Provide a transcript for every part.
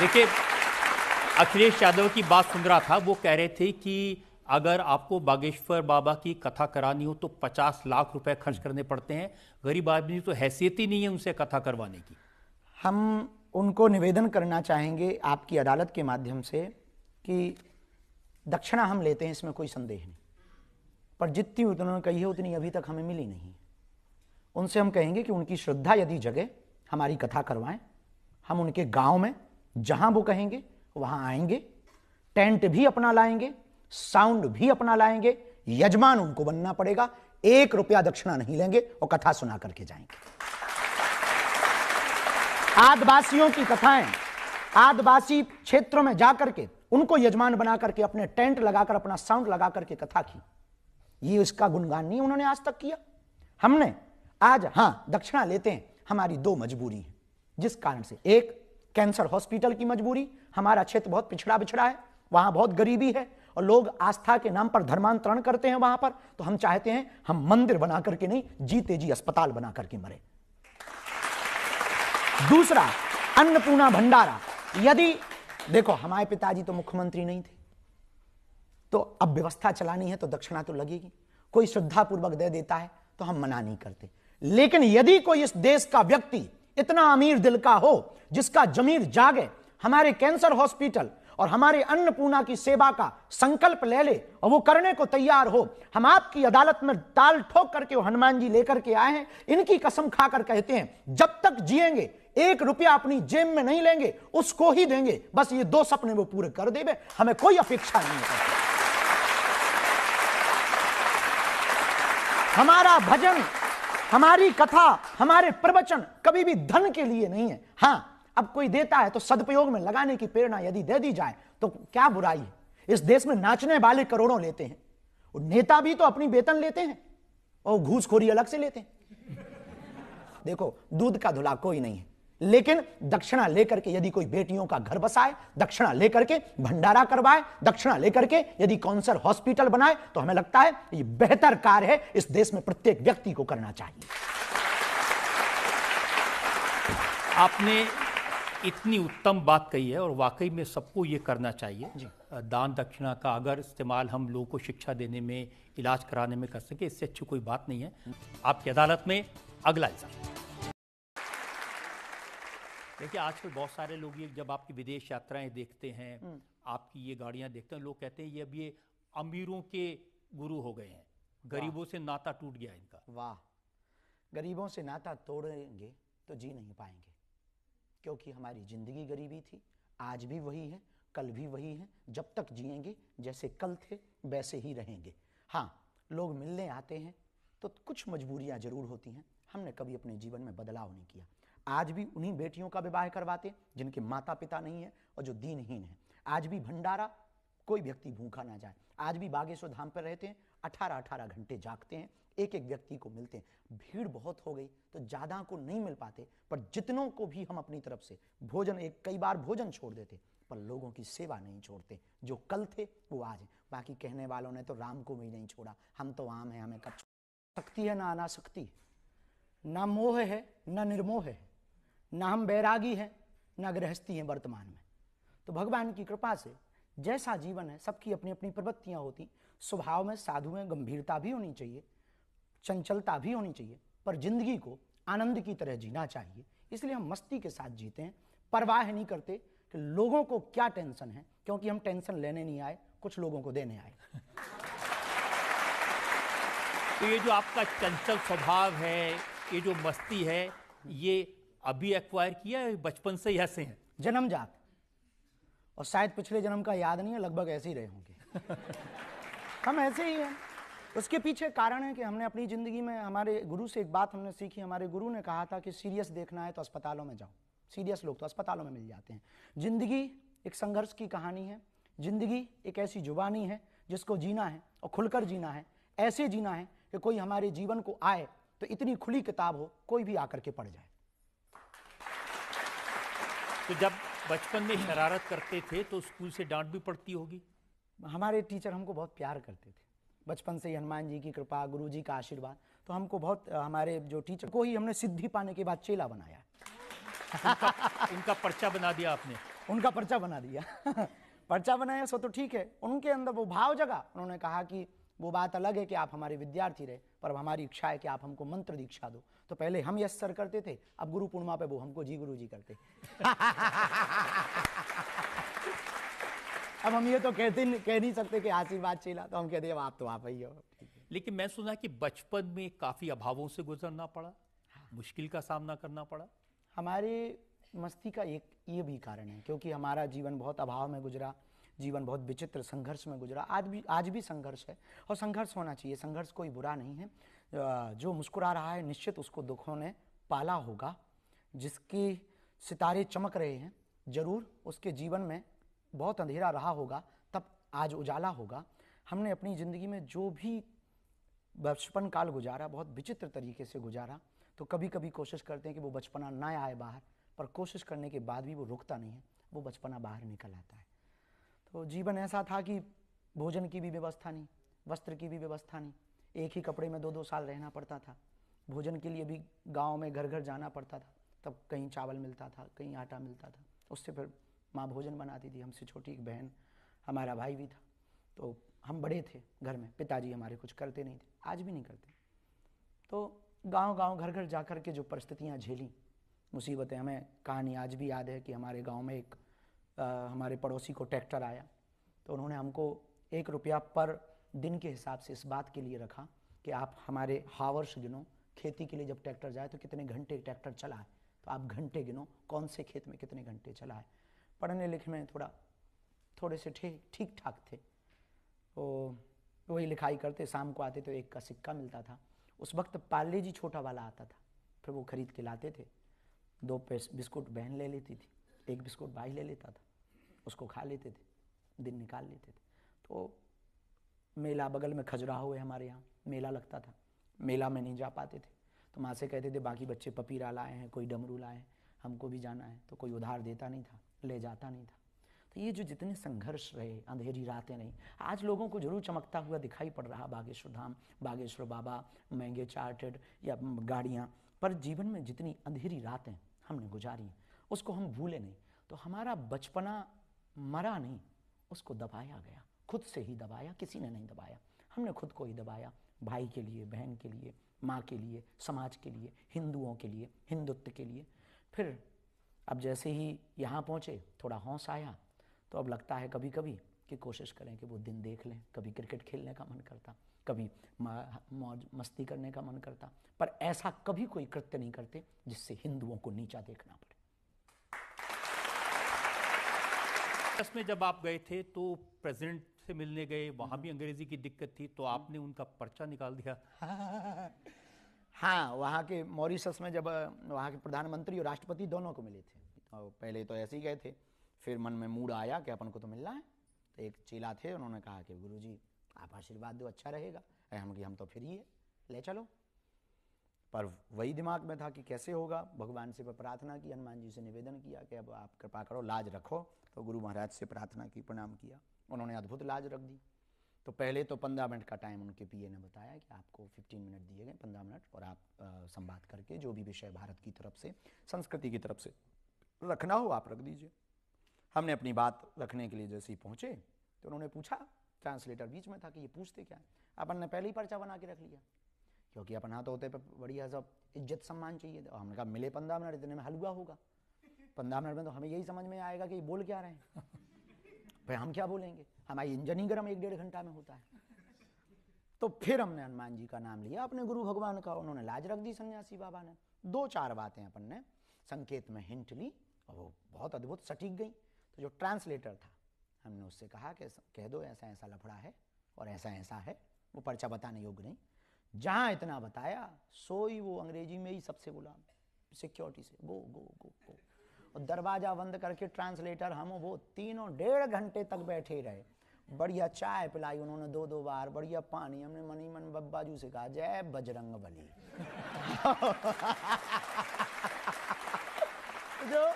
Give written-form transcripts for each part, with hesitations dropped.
देखिए, अखिलेश यादव की बात सुन रहा था, वो कह रहे थे कि अगर आपको बागेश्वर बाबा की कथा करानी हो तो 50 लाख रुपए खर्च करने पड़ते हैं। गरीब आदमी तो हैसियत ही नहीं है उनसे कथा करवाने की। हम उनको निवेदन करना चाहेंगे आपकी अदालत के माध्यम से कि दक्षिणा हम लेते हैं, इसमें कोई संदेह नहीं, पर जितनी उन्होंने कही है उतनी अभी तक हमें मिली नहीं। उनसे हम कहेंगे कि उनकी श्रद्धा यदि जगे, हमारी कथा करवाएं। हम उनके गांव में जहां वो कहेंगे वहां आएंगे, टेंट भी अपना लाएंगे, साउंड भी अपना लाएंगे, यजमान उनको बनना पड़ेगा, 1 रुपया दक्षिणा नहीं लेंगे और कथा सुना करके जाएंगे। आदिवासियों की कथाएं, आदिवासी क्षेत्रों में जाकर के उनको यजमान बना करके अपने टेंट लगाकर, अपना साउंड लगा करके कथा की, ये इसका गुणगान नहीं उन्होंने आज तक किया। हमने आज दक्षिणा लेते हैं, हमारी 2 मजबूरी है, जिस कारण से, एक कैंसर हॉस्पिटल की मजबूरी, हमारा क्षेत्र बहुत पिछड़ा बिछड़ा है, वहां बहुत गरीबी है और लोग आस्था के नाम पर धर्मांतरण करते हैं वहां पर, तो हम चाहते हैं हम मंदिर बना करके नहीं, जीते जी अस्पताल बना करके मरे। दूसरा, अन्नपूर्णा भंडारा। यदि देखो, हमारे पिताजी तो मुख्यमंत्री नहीं थे, तो अब व्यवस्था चलानी है तो दक्षिणा तो लगेगी। कोई श्रद्धापूर्वक दे देता है तो हम मना नहीं करते, लेकिन यदि कोई इस देश का व्यक्ति इतना अमीर दिल का हो, जिसका जमीर जागे, हमारे कैंसर हॉस्पिटल और हमारे अन्नपूर्णा की सेवा का संकल्प ले ले और वो करने को तैयार हो, हम आपकी अदालत में ताल ठोक करके वो हनुमान जी लेकर के आए हैं, इनकी कसम खाकर कहते हैं जब तक जिएंगे 1 रुपया अपनी जेब में नहीं लेंगे, उसको ही देंगे। बस ये 2 सपने वो पूरे कर देवे, हमें कोई अपेक्षा नहीं है। हमारा भजन, हमारी कथा, हमारे प्रवचन कभी भी धन के लिए नहीं है। अब कोई देता है तो सदुपयोग में लगाने की प्रेरणा यदि दे दी जाए तो क्या बुराई है। इस देश में नाचने वाले करोड़ों लेते हैं, और नेता भी तो अपनी वेतन लेते हैं और घूसखोरी अलग से लेते हैं। देखो, दूध का धुला कोई नहीं है, लेकिन दक्षिणा लेकर के यदि कोई बेटियों का घर बसाए, दक्षिणा लेकर के भंडारा करवाए, दक्षिणा लेकर के यदि कैंसर हॉस्पिटल बनाए, तो हमें लगता है ये बेहतर कार्य है, इस देश में प्रत्येक व्यक्ति को करना चाहिए। आपने इतनी उत्तम बात कही है और वाकई में सबको ये करना चाहिए जी। दान दक्षिणा का अगर इस्तेमाल हम लोगों को शिक्षा देने में, इलाज कराने में कर सके, इससे अच्छी कोई बात नहीं है। आपकी अदालत में अगला इल्जाम। देखिए, आजकल बहुत सारे लोग ये जब आपकी विदेश यात्राएं देखते हैं, आपकी ये गाड़ियां देखते हैं, लोग कहते हैं ये अब ये अमीरों के गुरु हो गए हैं, गरीबों से नाता टूट गया इनका। वाह, गरीबों से नाता तोड़ेंगे तो जी नहीं पाएंगे, क्योंकि हमारी जिंदगी गरीबी थी, आज भी वही है, कल भी वही है। जब तक जिएंगे जैसे कल थे वैसे ही रहेंगे। लोग मिलने आते हैं तो कुछ मजबूरियां जरूर होती हैं, हमने कभी अपने जीवन में बदलाव नहीं किया। आज भी उन्हीं बेटियों का विवाह करवाते जिनके माता पिता नहीं है और जो दीनहीन है। आज भी भंडारा, कोई व्यक्ति भूखा ना जाए। आज भी बागेश्वर धाम पर रहते हैं, 18-18 घंटे जागते हैं, एक एक व्यक्ति को मिलते हैं। भीड़ बहुत हो गई तो ज़्यादा को नहीं मिल पाते, पर जितनों को भी हम अपनी तरफ से भोजन, कई बार भोजन छोड़ देते, पर लोगों की सेवा नहीं छोड़ते। जो कल थे वो आज हैं। बाकी कहने वालों ने तो राम को भी नहीं छोड़ा, हम तो आम हैं, हमें कब शक्ति है ना अनासक्ति, ना मोह है ना निर्मोह है, ना हम बैरागी हैं ना गृहस्थी हैं वर्तमान में। तो भगवान की कृपा से जैसा जीवन है, सबकी अपनी अपनी प्रवृत्तियां होती। स्वभाव में साधु में गंभीरता भी होनी चाहिए, चंचलता भी होनी चाहिए, पर जिंदगी को आनंद की तरह जीना चाहिए। इसलिए हम मस्ती के साथ जीते हैं, परवाह नहीं करते कि लोगों को क्या टेंशन है, क्योंकि हम टेंशन लेने नहीं आए, कुछ लोगों को देने आए। तो ये जो आपका चंचल स्वभाव है, ये जो मस्ती है, ये अभी एक्वायर किया है, बचपन से ही ऐसे हैं? जन्मजात, और शायद पिछले जन्म का याद नहीं है, लगभग ऐसे ही रहे होंगे। हम ऐसे ही हैं। उसके पीछे कारण है कि हमने अपनी जिंदगी में, हमारे गुरु से एक बात हमने सीखी। हमारे गुरु ने कहा था कि सीरियस देखना है तो अस्पतालों में जाओ, सीरियस लोग तो अस्पतालों में मिल जाते हैं। जिंदगी एक संघर्ष की कहानी है, जिंदगी एक ऐसी जुबानी है जिसको जीना है और खुलकर जीना है। ऐसे जीना है कि कोई हमारे जीवन को आए तो इतनी खुली किताब हो, कोई भी आकर के पढ़ जाए। तो जब बचपन में शरारत करते थे तो स्कूल से डांट भी पड़ती होगी? हमारे टीचर हमको बहुत प्यार करते थे, बचपन से ही हनुमान जी की कृपा, गुरु जी का आशीर्वाद, तो हमको बहुत, हमारे जो टीचर को ही हमने सिद्धि पाने के बाद चेला बनाया। इनका पर्चा बना दिया आपने? उनका पर्चा बना दिया। पर्चा बनाया सो तो ठीक है, उनके अंदर वो भाव जगा। उन्होंने कहा कि वो बात अलग है कि आप हमारे विद्यार्थी रहे, पर हमारी इच्छा है कि आप हमको मंत्र दीक्षा दो। तो पहले हम यस सर करते थे, अब गुरु पूर्णिमा पे वो हमको जी गुरु जी करते। अब हम ये तो कह नहीं सकते कि आशीर्वाद चला, तो हम कहते हैं आप तो आप ही हो। लेकिन मैं सुना कि बचपन में काफी अभावों से गुजरना पड़ा, मुश्किल का सामना करना पड़ा। हमारे मस्ती का एक ये भी कारण है, क्योंकि हमारा जीवन बहुत अभाव में गुजरा, जीवन बहुत विचित्र संघर्ष में गुजरा। आज भी संघर्ष है, और संघर्ष होना चाहिए। संघर्ष कोई बुरा नहीं है। जो मुस्कुरा रहा है निश्चित उसको दुखों ने पाला होगा। जिसकी सितारे चमक रहे हैं जरूर उसके जीवन में बहुत अंधेरा रहा होगा, तब आज उजाला होगा। हमने अपनी ज़िंदगी में जो भी बचपन काल गुजारा बहुत विचित्र तरीके से गुजारा। तो कभी कभी कोशिश करते हैं कि वो बचपना ना आए बाहर, पर कोशिश करने के बाद भी वो रुकता नहीं है, वो बचपना बाहर निकल आता है। तो जीवन ऐसा था कि भोजन की भी व्यवस्था नहीं, वस्त्र की भी व्यवस्था नहीं, एक ही कपड़े में 2-2 साल रहना पड़ता था। भोजन के लिए भी गांव में घर घर जाना पड़ता था, तब कहीं चावल मिलता था, कहीं आटा मिलता था। उससे फिर माँ भोजन बनाती थी। हमसे छोटी एक बहन, हमारा भाई भी था। तो हम बड़े थे घर में, पिताजी हमारे कुछ करते नहीं थे, आज भी नहीं करते। तो गांव-गांव घर-घर जाकर के जो परिस्थितियां झेली, मुसीबतें, हमें कहानी आज भी याद है कि हमारे गांव में एक हमारे पड़ोसी को ट्रैक्टर आया, तो उन्होंने हमको 1 रुपया पर दिन के हिसाब से इस बात के लिए रखा कि आप हमारे हावर्स गिनो, खेती के लिए जब ट्रैक्टर जाए तो कितने घंटे ट्रैक्टर चला है, तो आप घंटे गिनो कौन से खेत में कितने घंटे चला है। पढ़ने लिखने में थोड़े से ठीक ठाक थे, तो वही लिखाई करते, शाम को आते तो 1 का सिक्का मिलता था। उस वक्त पार्ले जी छोटा वाला आता था, फिर वो खरीद के लाते थे। 2 बिस्कुट बहन ले लेती थी, 1 बिस्कुट भाई ले लेता था, उसको खा लेते थे, दिन निकाल लेते थे। तो मेला बगल में खजुराहो है हमारे यहाँ, मेला लगता था, मेला में नहीं जा पाते थे, तो माँ से कहते थे बाकी बच्चे पपीरा लाए हैं, कोई डमरू लाए हैं, हमको भी जाना है। तो कोई उधार देता नहीं था, ले जाता नहीं था। तो ये जो जितने संघर्ष रहे, अंधेरी रातें नहीं, आज लोगों को जरूर चमकता हुआ दिखाई पड़ रहा बागेश्वर धाम, बागेश्वर बाबा, महंगे चार्टेड या गाड़ियाँ, पर जीवन में जितनी अंधेरी रातें हमने गुजारी उसको हम भूले नहीं। तो हमारा बचपना मरा नहीं, उसको दबाया गया, खुद से ही दबाया, किसी ने नहीं दबाया, हमने खुद को ही दबाया। भाई के लिए, बहन के लिए, माँ के लिए, समाज के लिए, हिंदुओं के लिए, हिंदुत्व के लिए। फिर अब जैसे ही यहाँ पहुँचे थोड़ा हौस आया, तो अब लगता है कभी कभी कि कोशिश करें कि वो दिन देख लें। कभी क्रिकेट खेलने का मन करता, कभी मौज मस्ती करने का मन करता, पर ऐसा कभी कोई कृत्य नहीं करते जिससे हिंदुओं को नीचा देखना पड़े। में जब आप गए थे तो प्रेसिडेंट से मिलने गए, वहाँ भी अंग्रेजी की दिक्कत थी, तो आपने उनका पर्चा निकाल दिया। हाँ, वहाँ के मॉरिशस में जब वहाँ के प्रधानमंत्री और राष्ट्रपति दोनों को मिले थे, और पहले तो ऐसे ही गए थे, फिर मन में मूड आया कि अपन को तो मिलना है। तो एक चेला थे, उन्होंने कहा कि गुरुजी आप आशीर्वाद दो, अच्छा रहेगा। हम तो फ्री है, ले चलो। पर वही दिमाग में था कि कैसे होगा। भगवान से प्रार्थना की, हनुमान जी से निवेदन किया कि अब आप कृपा करो, लाज रखो। तो गुरु महाराज से प्रार्थना की, प्रणाम किया, उन्होंने अद्भुत लाज रख दी। तो पहले तो 15 मिनट का टाइम उनके पीए ने बताया कि आपको 15 मिनट दिए गए, 15 मिनट, और आप संवाद करके जो भी विषय भारत की तरफ से, संस्कृति की तरफ से रखना हो आप रख दीजिए। हमने अपनी बात रखने के लिए जैसे ही पहुँचे तो उन्होंने पूछा, ट्रांसलेटर बीच में था कि ये पूछते क्या है। अपन ने पहले ही पर्चा बना के रख लिया, क्योंकि अपन हाथ होते पे बढ़िया सब इज्जत सम्मान चाहिए। तो हमने कहा मिले 15 मिनट, इतने में हलवा होगा। 15 मिनट में तो हमें यही समझ में आएगा कि बोल क्या रहे हैं। भाई हम क्या बोलेंगे, हमारी इंजन ही गर्म 1-1.5 घंटा में होता है। तो फिर हमने हनुमान जी का नाम लिया, अपने गुरु भगवान का, उन्होंने लाज रख दी सन्यासी बाबा ने। 2-4 बातें अपन ने संकेत में हिंट ली, और वो बहुत अद्भुत सटीक गई। तो जो ट्रांसलेटर था, हमने उससे कहा कि कह दो ऐसा ऐसा लफड़ा है और ऐसा ऐसा है, वो पर्चा बताने योग्य नहीं। जहाँ इतना बताया सोई वो अंग्रेजी में ही सबसे बोला सिक्योरिटी से, गो गो गो गो, और दरवाजा बंद करके ट्रांसलेटर हम वो तीनों 1.5 घंटे तक बैठे रहे। बढ़िया चाय पिलाई उन्होंने 2-2 बार, बढ़िया पानी। हमने मनी मन बब्बाजू से कहा जय बजरंग बली। जो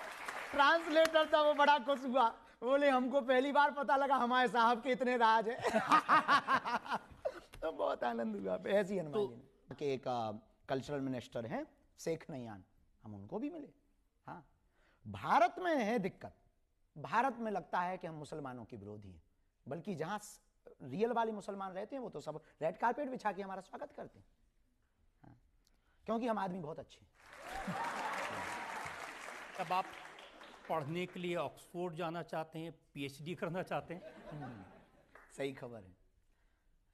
ट्रांसलेटर था वो बड़ा खुश हुआ, बोले हमको पहली बार पता लगा हमारे साहब के इतने राज है। तो बहुत आनंद हुआ। ऐसी हनुमान जी ने के एक कल्चरल मिनिस्टर हैं शेख नयान, हम उनको भी मिले। हाँ, भारत में है दिक्कत भारत में लगता है कि हम मुसलमानों के विरोधी हैं, बल्कि जहां रियल वाले मुसलमान रहते हैं वो तो सब रेड कारपेट बिछा के हमारा स्वागत करते हैं। हाँ, क्योंकि हम आदमी बहुत अच्छे हैं। तब आप पढ़ने के लिए ऑक्सफोर्ड जाना चाहते हैं, पीएचडी करना चाहते हैं? सही खबर है।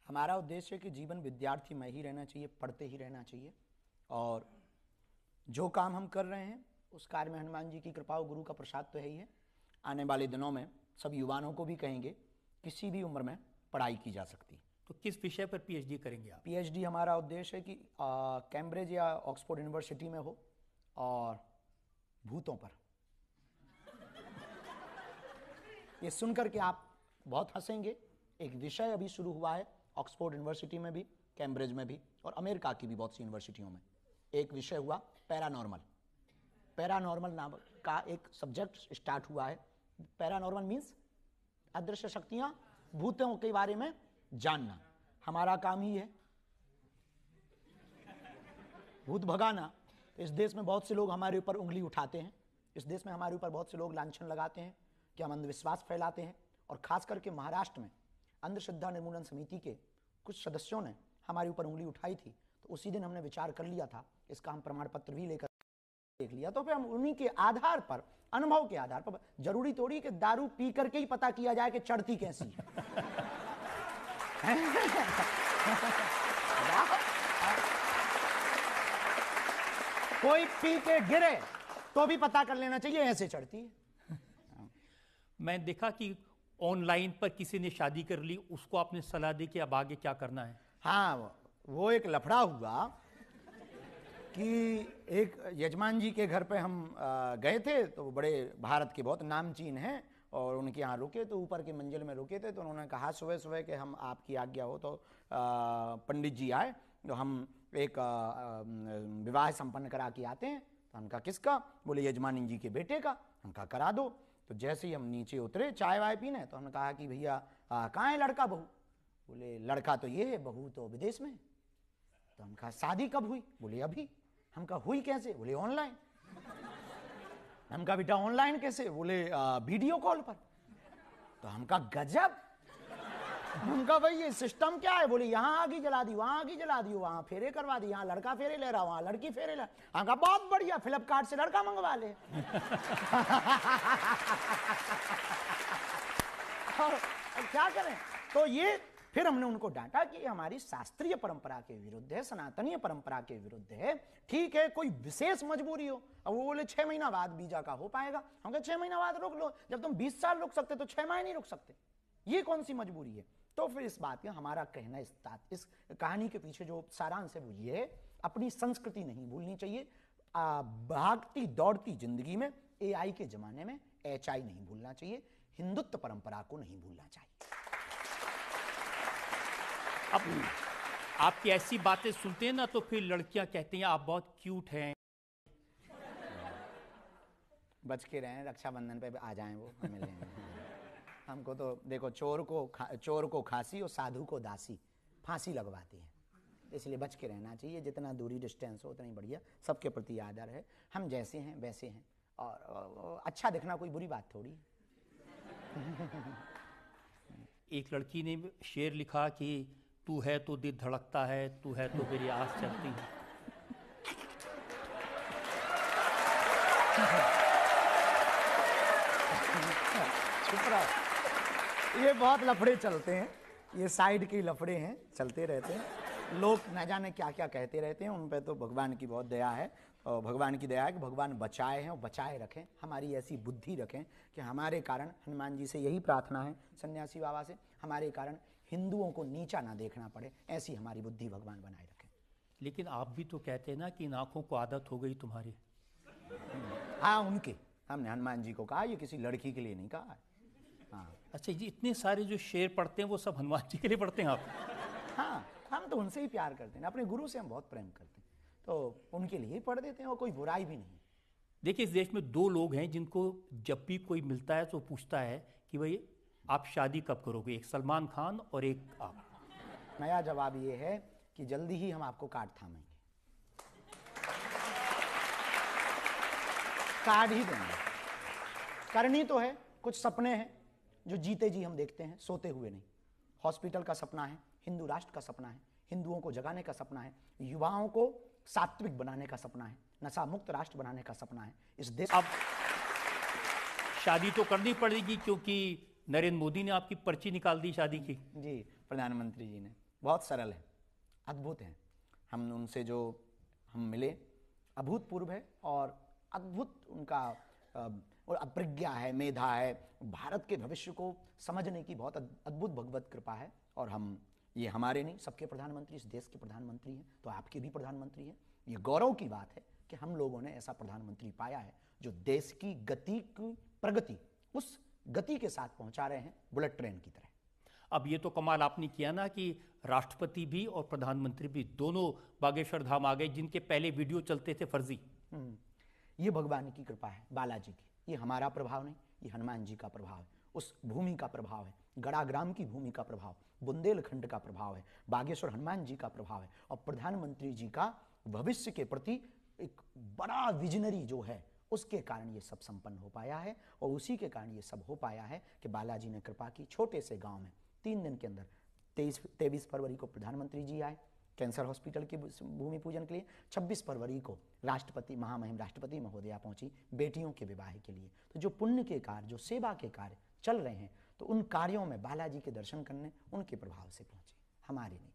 हमारा उद्देश्य है कि जीवन विद्यार्थी में ही रहना चाहिए, पढ़ते ही रहना चाहिए, और जो काम हम कर रहे हैं उस कार्य में हनुमान जी की कृपा और गुरु का प्रसाद तो है ही है। आने वाले दिनों में सब युवाओं को भी कहेंगे किसी भी उम्र में पढ़ाई की जा सकती है। तो किस विषय पर पीएचडी करेंगे आप? पीएचडी हमारा उद्देश्य है कि कैम्ब्रिज या ऑक्सफोर्ड यूनिवर्सिटी में हो और भूतों पर। ये सुनकर के आप बहुत हंसेंगे। एक विषय अभी शुरू हुआ है ऑक्सफोर्ड यूनिवर्सिटी में भी, कैम्ब्रिज में भी, और अमेरिका की भी बहुत सी यूनिवर्सिटियों में। एक विषय हुआ पैरानॉर्मल। पैरानॉर्मल नाम का एक सब्जेक्ट स्टार्ट हुआ है। पैरानॉर्मल मीन्स अदृश्य शक्तियां, भूतों के बारे में जानना। हमारा काम ही है भूत भगाना। इस देश में बहुत से लोग हमारे ऊपर उंगली उठाते हैं, इस देश में हमारे ऊपर बहुत से लोग लांछन लगाते हैं कि हम अंधविश्वास फैलाते हैं, और खास करके महाराष्ट्र में अंधश्रद्धा निर्मूलन समिति के कुछ सदस्यों ने हमारे ऊपर उंगली उठाई थी। तो उसी दिन हमने विचार कर लिया था, इसका हम प्रमाण पत्र भी लेकर देख लिया। तो फिर हम उन्हीं के आधार पर, अनुभव के आधार पर, जरूरी थोड़ी कि दारू पी करके ही पता किया जाए कि चढ़ती कैसी कोई पी के गिरे तो भी पता कर लेना चाहिए ऐसे चढ़ती है। मैं देखा कि ऑनलाइन पर किसी ने शादी कर ली, उसको आपने सलाह दी कि अब आगे क्या करना है? हाँ, वो एक लफड़ा हुआ कि एक यजमान जी के घर पे हम गए थे। तो वो बड़े भारत के बहुत नामचीन हैं, और उनके यहाँ रुके तो ऊपर की मंजिल में रुके थे। तो उन्होंने कहा सुबह सुबह कि हम आपकी आज्ञा हो तो पंडित जी आए तो हम एक विवाह संपन्न करा के आते हैं। तो हमका किसका? बोले यजमानी जी के बेटे का। हमका करा दो। तो जैसे ही हम नीचे उतरे चाय वाय पीने, तो हमने कहा कि भैया कहाँ है लड़का बहू? बोले लड़का तो ये है, बहू तो विदेश में। तो हम कहा शादी कब हुई? बोले अभी। हम कहा हुई कैसे? बोले ऑनलाइन। हम कहा बेटा ऑनलाइन कैसे? बोले वीडियो कॉल पर। तो हम कहा गजब। हम कहा भाई ये सिस्टम क्या है? बोले यहाँ आगी जला दी, वहां आगी जला दी, वहां फेरे करवा दी, यहाँ लड़का फेरे ले रहा, वहां लड़की फेरे ले। हम कहा बहुत बढ़िया, फ्लिपकार्ट से लड़का मंगवा ले। और क्या करें? तो ये फिर हमने उनको डांटा कि हमारी शास्त्रीय परंपरा के विरुद्ध है, सनातनीय परंपरा के विरुद्ध है। ठीक है, कोई विशेष मजबूरी हो। अब वो बोले 6 महीना बाद वीजा का हो पाएगा। हम कहे 6 महीना बाद रोक लो। जब तुम 20 साल रुक सकते तो 6 महीने नहीं रुक सकते, ये कौन सी मजबूरी है? तो फिर इस बात का हमारा कहना, इस कहानी के पीछे जो सारांश है वो ये है, अपनी संस्कृति नहीं भूलनी चाहिए। भागती दौड़ती जिंदगी में, AI के जमाने में HI नहीं भूलना चाहिए, हिंदुत्व परंपरा को नहीं भूलना चाहिए। अब आपकी ऐसी बातें सुनते हैं ना तो फिर लड़कियां कहती हैं आप बहुत क्यूट हैं। बच के रहें, रक्षाबंधन पे आ जाएं वो मिलें। हमको तो देखो चोर को खांसी और साधु को दासी फांसी लगवाती है, इसलिए बच के रहना चाहिए। जितना दूरी डिस्टेंस हो उतना ही बढ़िया। सबके प्रति आदर है, हम जैसे हैं वैसे हैं, और अच्छा दिखना कोई बुरी बात थोड़ी। एक लड़की ने शेर लिखा कि तू है तो दिल धड़कता है, तू है तो मेरी आस चलती है। ये बहुत लफड़े चलते हैं, ये साइड के लफड़े हैं, चलते रहते हैं। लोग न जाने क्या क्या कहते रहते हैं, उन पे तो भगवान की बहुत दया है। और भगवान की दया है कि भगवान बचाए हैं और बचाए रखें, हमारी ऐसी बुद्धि रखें कि हमारे कारण, हनुमान जी से यही प्रार्थना है, सन्यासी बाबा से, हमारे कारण हिंदुओं को नीचा ना देखना पड़े, ऐसी हमारी बुद्धि भगवान बनाए रखें। लेकिन आप भी तो कहते हैं ना कि इन आंखों को आदत हो गई तुम्हारी। हाँ, उनके, हमने हनुमान जी को कहा, ये किसी लड़की के लिए नहीं कहा है। हाँ। अच्छा जी, इतने सारे जो शेर पढ़ते हैं वो सब हनुमान जी के लिए पढ़ते हैं आप? हाँ, हम तो उनसे ही प्यार करते हैं, अपने गुरु से हम बहुत प्रेम करते हैं, तो उनके लिए ही पढ़ देते हैं, और कोई बुराई भी नहीं। देखिए, इस देश में 2 लोग हैं जिनको जब भी कोई मिलता है तो पूछता है कि भाई आप शादी कब करोगे, एक सलमान खान और एक आप। नया जवाब ये है कि जल्दी ही हम आपको कार्ड थामेंगे, कार्ड ही देंगे। करनी तो है, कुछ सपने हैं जो जीते जी हम देखते हैं, सोते हुए नहीं। हॉस्पिटल का सपना है, हिंदू राष्ट्र का सपना है, हिंदुओं को जगाने का सपना है, युवाओं को सात्विक बनाने का सपना है, नशा मुक्त राष्ट्र बनाने का सपना है। इस देश अब शादी तो करनी पड़ेगी क्योंकि नरेंद्र मोदी ने आपकी पर्ची निकाल दी शादी की। जी, प्रधानमंत्री जी ने, बहुत सरल है, अद्भुत है। हम उनसे जो हम मिले, अभूतपूर्व है और अद्भुत उनका और अप्रज्ञा है, मेधा है, भारत के भविष्य को समझने की बहुत अद्भुत भगवत कृपा है। और हम, ये हमारे नहीं, सबके प्रधानमंत्री, इस देश के प्रधानमंत्री हैं, तो आपके भी प्रधानमंत्री हैं। ये गौरव की बात है कि हम लोगों ने ऐसा प्रधानमंत्री पाया है जो देश की गति की प्रगति उस गति के साथ पहुंचा रहे हैं, बुलेट ट्रेन की तरह। अब ये तो कमाल आपने किया ना कि राष्ट्रपति भी और प्रधानमंत्री भी दोनों बागेश्वर धाम आ गए, जिनके पहले वीडियो चलते थे फर्जी। ये भगवान की कृपा है, बालाजी की। ये हमारा प्रभाव नहीं, ये हनुमान जी का प्रभाव है, उस भूमि का प्रभाव है, गड़ाग्राम की भूमि का प्रभाव, बुंदेलखंड का प्रभाव है, बागेश्वर हनुमान जी का प्रभाव है, और प्रधानमंत्री जी का भविष्य के प्रति एक बड़ा विजनरी जो है, उसके कारण ये सब संपन्न हो पाया है। और उसी के कारण ये सब हो पाया है कि बालाजी ने कृपा की। छोटे से गांव में 3 दिन के अंदर 23 फरवरी को प्रधानमंत्री जी आए कैंसर हॉस्पिटल के भूमि पूजन के लिए, 26 फरवरी को राष्ट्रपति, महामहिम राष्ट्रपति महोदया पहुंची बेटियों के विवाह के लिए। तो जो पुण्य के कार्य, जो सेवा के कार्य चल रहे हैं, तो उन कार्यों में बालाजी के दर्शन करने उनके प्रभाव से पहुंचे, हमारे नहीं।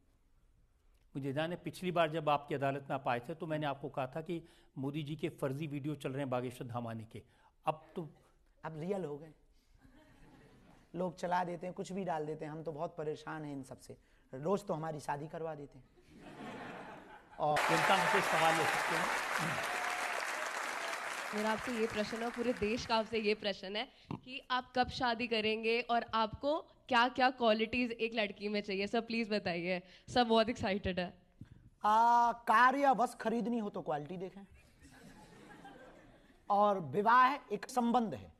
मुझे जाने, पिछली बार जब आपकी अदालत में आप आए थे तो मैंने आपको कहा था कि मोदी जी के फर्जी वीडियो चल रहे हैं बागेश्वर धाम आने के, अब रियल हो गए। लोग चला देते हैं, कुछ भी डाल देते हैं, हम तो बहुत परेशान हैं इन सब से। रोज तो हमारी शादी करवा देते हैं। और जनता मुझसे सवाल ले सकते हैं। मेरा आपसे ये प्रश्न है, पूरे देश का आपसे ये प्रश्न है कि आप कब शादी करेंगे और आपको क्या क्या क्वालिटीज एक लड़की में चाहिए। सर प्लीज बताइए, सब बहुत एक्साइटेड है। कार या बस खरीदनी हो तो क्वालिटी देखें, और विवाह एक संबंध है,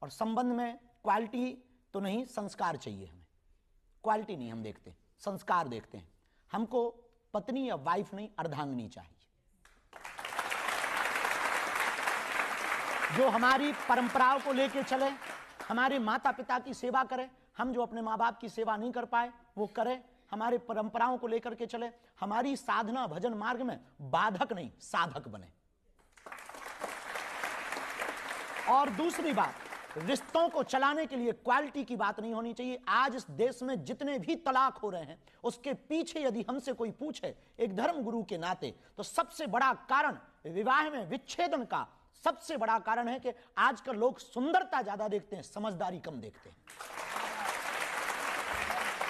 और संबंध में क्वालिटी तो नहीं, संस्कार चाहिए हमें। क्वालिटी नहीं हम देखते, संस्कार देखते हैं। हमको पत्नी या वाइफ नहीं, अर्धांगिनी चाहिए, जो हमारी परंपराओं को लेके चले, हमारे माता पिता की सेवा करे। हम जो अपने माँ बाप की सेवा नहीं कर पाए वो करे, हमारे परंपराओं को लेकर के चले, हमारी साधना भजन मार्ग में बाधक नहीं, साधक बने। और दूसरी बात, रिश्तों को चलाने के लिए क्वालिटी की बात नहीं होनी चाहिए। आज इस देश में जितने भी तलाक हो रहे हैं, उसके पीछे यदि हमसे कोई पूछे एक धर्म गुरु के नाते, तो सबसे बड़ा कारण विवाह में विच्छेदन का सबसे बड़ा कारण है कि आजकल लोग सुंदरता ज्यादा देखते हैं, समझदारी कम देखते हैं।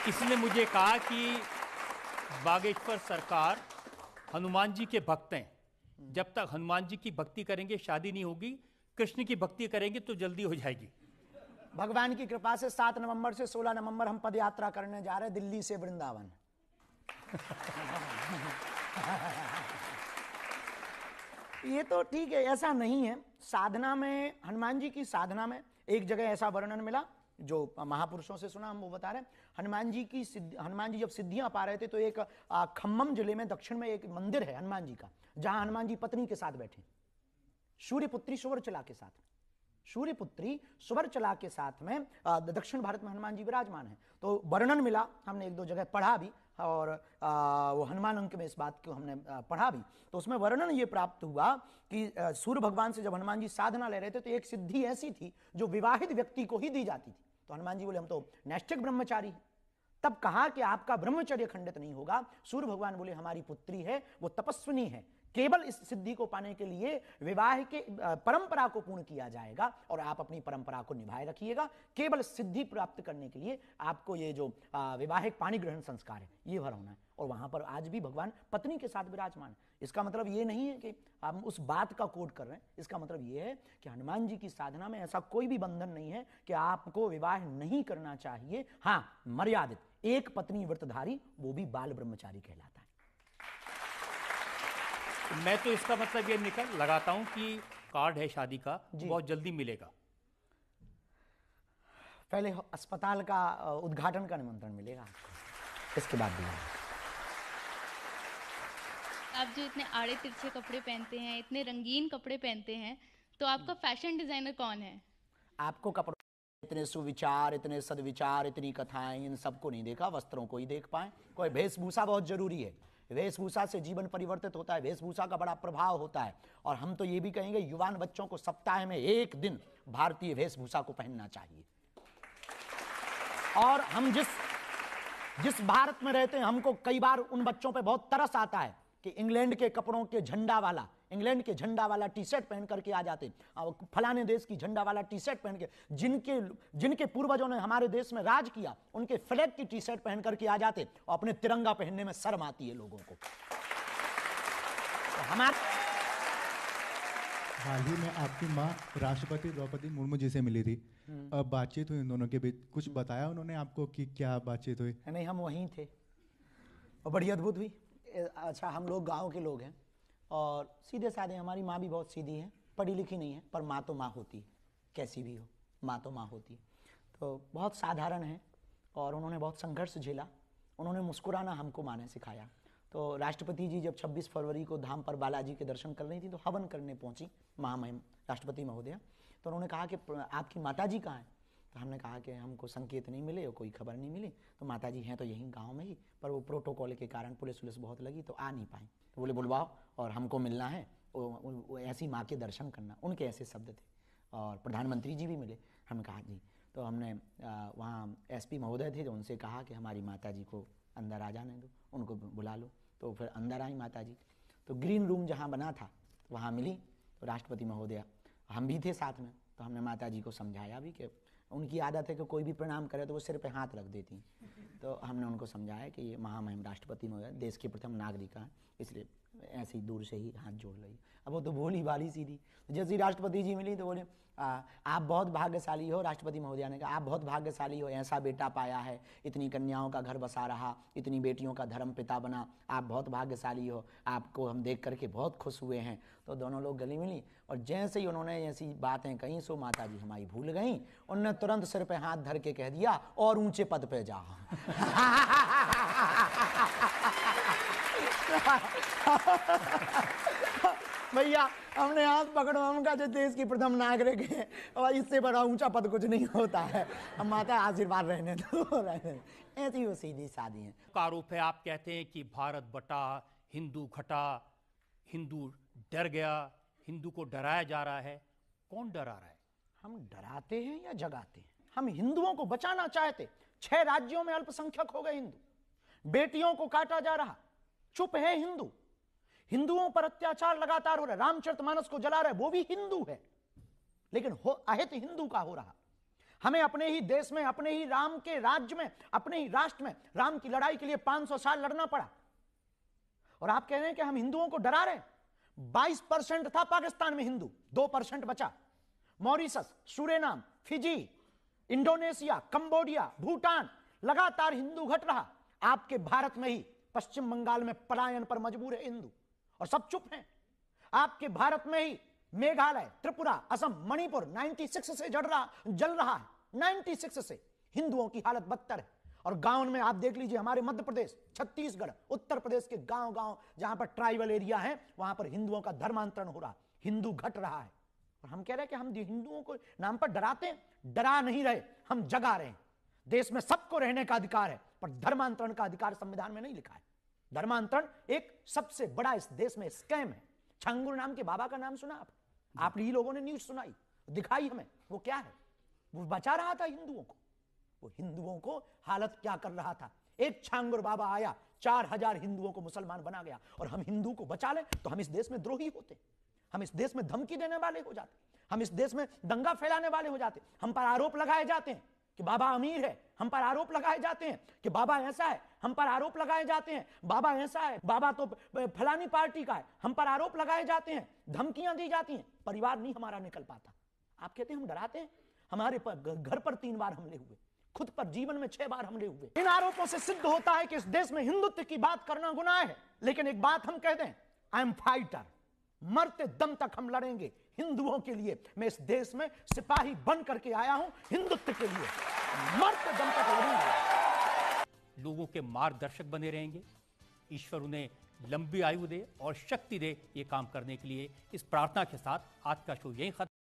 इसने मुझे कहा कि बागेश्वर सरकार हनुमान जी के भक्त हैं, जब तक हनुमान जी की भक्ति करेंगे शादी नहीं होगी, कृष्ण की भक्ति करेंगे तो जल्दी हो जाएगी। भगवान की कृपा से 7 नवंबर से 16 नवंबर हम पद यात्रा करने जा रहे हैं, दिल्ली से वृंदावन। ये तो ठीक है, ऐसा नहीं है। साधना में, हनुमान जी की साधना में एक जगह ऐसा वर्णन मिला जो महापुरुषों से सुना, हम वो बता रहे हैं। हनुमान जी जब सिद्धियां पा रहे थे तो एक खम्मम जिले में दक्षिण में एक मंदिर है हनुमान जी का, जहां हनुमान जी पत्नी के साथ बैठे, सूर्यपुत्री सुवर्चला के साथ। सूर्यपुत्री सुवर्चला के साथ में दक्षिण भारत में हनुमान जी विराजमान है। तो वर्णन मिला, हमने 1-2 जगह पढ़ा भी, और वो हनुमान अंक में इस बात को हमने पढ़ा भी। तो उसमें वर्णन ये प्राप्त हुआ कि सूर्य भगवान से जब हनुमान जी साधना ले रहे थे तो एक सिद्धि ऐसी थी जो विवाहित व्यक्ति को ही दी जाती थी। तो हनुमान जी बोले, हम तो नैष्ठिक ब्रह्मचारी हैं। तब कहा कि आपका ब्रह्मचर्य खंडित नहीं होगा। सूर्य भगवान बोले, हमारी पुत्री है, वो तपस्विनी है, केवल इस सिद्धि को पाने के लिए विवाह के परंपरा को पूर्ण किया जाएगा और आप अपनी परंपरा को निभाए रखिएगा। केवल सिद्धि प्राप्त करने के लिए आपको ये जो विवाहिक पाणी ग्रहण संस्कार है ये भर होना है। और वहां पर आज भी भगवान पत्नी के साथ विराजमान है। इसका मतलब ये नहीं है कि हम उस बात का कोड कर रहे हैं, इसका मतलब ये है कि हनुमान जी की साधना में ऐसा कोई भी बंधन नहीं है कि आपको विवाह नहीं करना चाहिए। हाँ, मर्यादित, एक पत्नी व्रतधारी, वो भी बाल ब्रह्मचारी कहलाता है। मैं तो इसका मतलब ये निकल लगाता हूं कि कार्ड है शादी का, बहुत जल्दी मिलेगा। पहले अस्पताल का उद्घाटन का निमंत्रण मिलेगा, इसके बाद भी। आप जो इतने आड़े तिरछे कपड़े पहनते हैं, इतने रंगीन कपड़े पहनते हैं, तो आपका फैशन डिजाइनर कौन है? आपको कपड़ों इतने सुविचार, इतने सदविचार, इतनी कथाएं, इन सबको नहीं देखा, वस्त्रों को ही देख पाए। कोई वेशभूषा बहुत जरूरी है, वेशभूषा से जीवन परिवर्तित होता है, वेशभूषा का बड़ा प्रभाव होता है। और हम तो ये भी कहेंगे युवान बच्चों को सप्ताह में एक दिन भारतीय वेशभूषा को पहनना चाहिए। और हम जिस भारत में रहते हैं, हमको कई बार उन बच्चों पे बहुत तरस आता है कि इंग्लैंड के कपड़ों के झंडा वाला टी शर्ट पहन करके आ जाते, फलाने देश की झंडा वाला टी शर्ट पहन के, जिनके पूर्वजों ने हमारे देश में राज किया, उनके फ्लैग की टी शर्ट पहन करके आ जाते, और अपने तिरंगा पहनने में शर्म आती है लोगों को। तो हमारे हाल ही में आपकी माँ राष्ट्रपति द्रौपदी मुर्मू जी से मिली थी, बातचीत हुई उन दोनों के बीच, कुछ बताया उन्होंने आपको कि क्या बातचीत हुई? नहीं, हम वहीं थे और बड़ी अद्भुत हुई। अच्छा, हम लोग गांव के लोग हैं और सीधे साधे, हमारी माँ भी बहुत सीधी है, पढ़ी लिखी नहीं है, पर माँ तो माँ होती है, कैसी भी हो माँ तो माँ होती है। तो बहुत साधारण है और उन्होंने बहुत संघर्ष झेला। उन्होंने मुस्कुराना हमको माँ ने सिखाया। तो राष्ट्रपति जी जब 26 फरवरी को धाम पर बालाजी के दर्शन कर रही थी, तो हवन करने पहुंची महामहिम राष्ट्रपति महोदया। तो उन्होंने कहा कि आपकी माताजी कहाँ हैं? तो हमने कहा कि हमको संकेत नहीं मिले और कोई खबर नहीं मिली। तो माताजी हैं तो यहीं गांव में ही, पर वो प्रोटोकॉल के कारण पुलिस बहुत लगी तो आ नहीं पाई। तो बोले बुलवाओ और हमको मिलना है, वो ऐसी माँ के दर्शन करना, उनके ऐसे शब्द थे। और प्रधानमंत्री जी भी मिले। हमने कहा जी। तो हमने वहाँ SP महोदय थे, तो उनसे कहा कि हमारी माताजी को अंदर आ जाने दो, उनको बुला लो। तो फिर अंदर आई माताजी। तो ग्रीन रूम जहाँ बना था वहाँ मिली। तो राष्ट्रपति महोदया, हम भी थे साथ में। तो हमने माताजी को समझाया भी कि उनकी आदत है कि कोई भी प्रणाम करे तो वो सिर पे हाथ रख देती। तो हमने उनको समझाया कि ये महामहिम राष्ट्रपति महोदय देश के प्रथम नागरिक हैं, इसलिए ऐसे ही दूर से ही हाथ जोड़ ली। अब वो तो भोली भाली सीधी। जैसे ही राष्ट्रपति जी मिली तो बोले आप बहुत भाग्यशाली हो। राष्ट्रपति महोदया ने कहा आप बहुत भाग्यशाली हो, ऐसा बेटा पाया है, इतनी कन्याओं का घर बसा रहा, इतनी बेटियों का धर्म पिता बना, आप बहुत भाग्यशाली हो, आपको हम देख करके बहुत खुश हुए हैं। तो दोनों लोग गली मिली और जैसे ही उन्होंने ऐसी बातें कहीं, सो माता जी हमारी भूल गई। उन्होंने तुरंत सिर पे हाथ धर के कह दिया और ऊंचे पद पे जा। भैया हमने हाथ पकड़ो, हम का जो देश की प्रथम नागरिक है और इससे बड़ा ऊंचा पद कुछ नहीं होता है। अब माता आशीर्वाद रहने दो। ऐसी वो सीधी सादी है। आरोप है, आप कहते हैं कि भारत बटा, हिंदू घटा, हिंदू डर गया, हिंदू को डराया जा रहा है। कौन डरा रहा है? हम डराते हैं या जगाते हैं? हम हिंदुओं को बचाना चाहते। 6 राज्यों में अल्पसंख्यक हो गए हिंदू, बेटियों को काटा जा रहा, चुप है हिंदू। हिंदुओं पर अत्याचार लगातार हो रहा है, रामचरितमानस को जला रहे, वो भी हिंदू है, लेकिन अहित हिंदू का हो रहा। हमें अपने ही देश में, अपने ही राम के राज्य में, अपने ही राष्ट्र में राम की लड़ाई के लिए 500 साल लड़ना पड़ा। और आप कह रहे हैं कि हम हिंदुओं को डरा रहे हैं। 22% था पाकिस्तान में हिंदू, 2% बचा। Mauritius, Suriname, Fiji, Indonesia, Cambodia, Bhutan, लगातार हिंदू घट रहा। आपके भारत में ही पश्चिम बंगाल में पलायन पर मजबूर है हिंदू और सब चुप हैं। आपके भारत में ही मेघालय, त्रिपुरा, असम, मणिपुर 96 से जल रहा है। 96 से हिंदुओं की हालत बदतर है। और गांव में आप देख लीजिए, हमारे मध्य प्रदेश, छत्तीसगढ़, उत्तर प्रदेश के गांव जहां पर ट्राइबल एरिया है, वहां पर हिंदुओं का धर्मांतरण हो रहा, हिंदू घट रहा है। और हम कह रहे हैं कि हम हिंदुओं को नाम पर डराते हैं। डरा नहीं रहे, हम जगा रहे हैं। देश में सबको रहने का अधिकार है, पर धर्मांतरण का अधिकार संविधान में नहीं लिखा है। धर्मांतरण एक सबसे बड़ा इस देश में स्कैम है। छांगुर नाम के बाबा का नाम सुना आप ही लोगों ने न्यूज सुनाई, दिखाई हमें, वो क्या है? वो बचा रहा था हिंदुओं को। वो हिंदुओं को हालत क्या कर रहा था? एक छांगुर बाबा आया, 4000 हिंदुओं को मुसलमान बना गया। और हम हिंदू को बचा लें तो हम इस देश में द्रोही होते, हम इस देश में धमकी देने वाले हो जाते, हम इस देश में दंगा फैलाने वाले हो जाते। हम पर आरोप लगाए जाते हैं कि बाबा अमीर है, हम पर आरोप लगाए जाते हैं कि बाबा ऐसा है, हम पर आरोप लगाए जाते हैं बाबा ऐसा है, बाबा तो फलानी पार्टी का है, हम पर आरोप लगाए जाते हैं, धमकियां दी जाती हैं। परिवार नहीं हमारा निकल पाता। आप कहते हैं हम डराते हैं? हमारे घर पर 3 बार हमले हुए, खुद पर जीवन में 6 बार हमले हुए। इन आरोपों से सिद्ध होता है कि इस देश में हिंदुत्व की बात करना गुनाह है। लेकिन एक बात हम कह दें, आई एम फाइटर, मरते दम तक हम लड़ेंगे हिंदुओं के लिए। मैं इस देश में सिपाही बन करके आया हूं हिंदुत्व के लिए, मरते दम तक लड़ूंगा। लोगों के मार्गदर्शक बने रहेंगे। ईश्वर उन्हें लंबी आयु दे और शक्ति दे ये काम करने के लिए। इस प्रार्थना के साथ आज का शो यहीं खत्म।